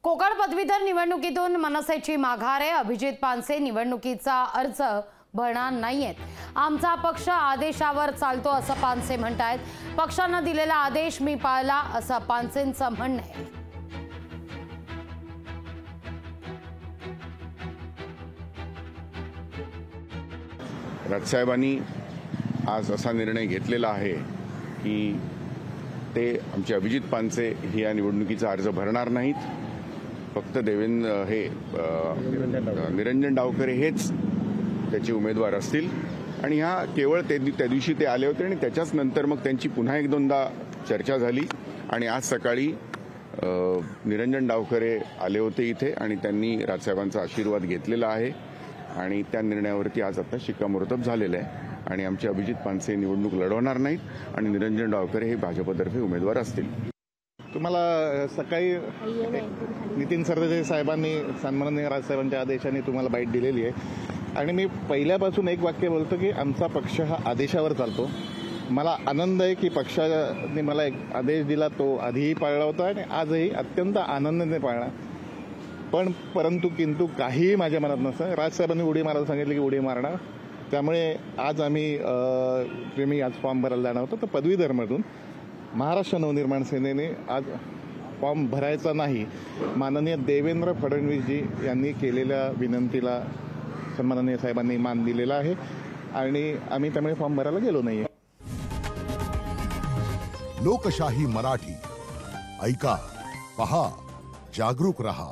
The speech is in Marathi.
कोकण पदवीधर निवडणुकीतून मनसेची माघार आहे। अभिजित पानसे निवडणुकीचा अर्ज भरणार नाहीयेत। आमचा पक्ष आदेशावर चालतो असं पानसे म्हणतायत। पक्षानं दिलेला आदेश मी पाळला असं पानसेंचं म्हणणं आहे। राजसाहेबांनी आज असा निर्णय घेतलेला आहे की ते आमचे अभिजित पानसे ही या निवडणुकीचा अर्ज भरणार नाहीत। फक्त निरंजन डावकरे हेच त्याचे उमेदवार असतील आणि हा केवळ त्या दिवशी ते आले होते आणि त्याच्याच नंतर मग त्यांची पुन्हा एक दोनदा चर्चा झाली आणि आज सकाळी निरंजन डावकरे आले होते इथे आणि त्यांनी राजसाहेबांचा आशीर्वाद घेतलेला आहे आणि त्या निर्णयावरती आज आता शिक्कामोर्तब झालेलं आहे आणि आमचे अभिजित पानसे निवडणूक लढवणार नाहीत आणि निरंजन डावकरे हे भाजपतर्फे उमेदवार असतील। तुम्हाला सकाळी नितीन सरदेसाई साहेबांनी सन्माननीय राजसाहेबांच्या आदेशाने तुम्हाला बाईट दिलेली आहे आणि मी पहिल्यापासून एक वाक्य बोलतो की आमचा पक्ष हा आदेशावर चालतो। मला आनंद आहे की पक्षाने मला एक आदेश दिला, तो आधीही पाळला होता आणि आजही अत्यंत आनंदाने पाळला। पण परंतु किंतु काहीही माझ्या मनात नसतं। राजसाहेबांनी उडी मारायला सांगितलं की उडी मारणार, त्यामुळे आज मी आज फॉर्म भरायला जाणार होतो। तर पदवीधरमधून महाराष्ट्र नवनिर्माण सेनेने आज फॉर्म भरायचा नाही, माननीय देवेंद्र फडणवीसजी यांनी केलेल्या विनंतीला सन्माननीय साहेबांनी मान दिलेला आहे आणि आम्ही त्यामुळे फॉर्म भरायला गेलो नाहीये। लोकशाही मराठी ऐका, पहा, जागरूक रहा।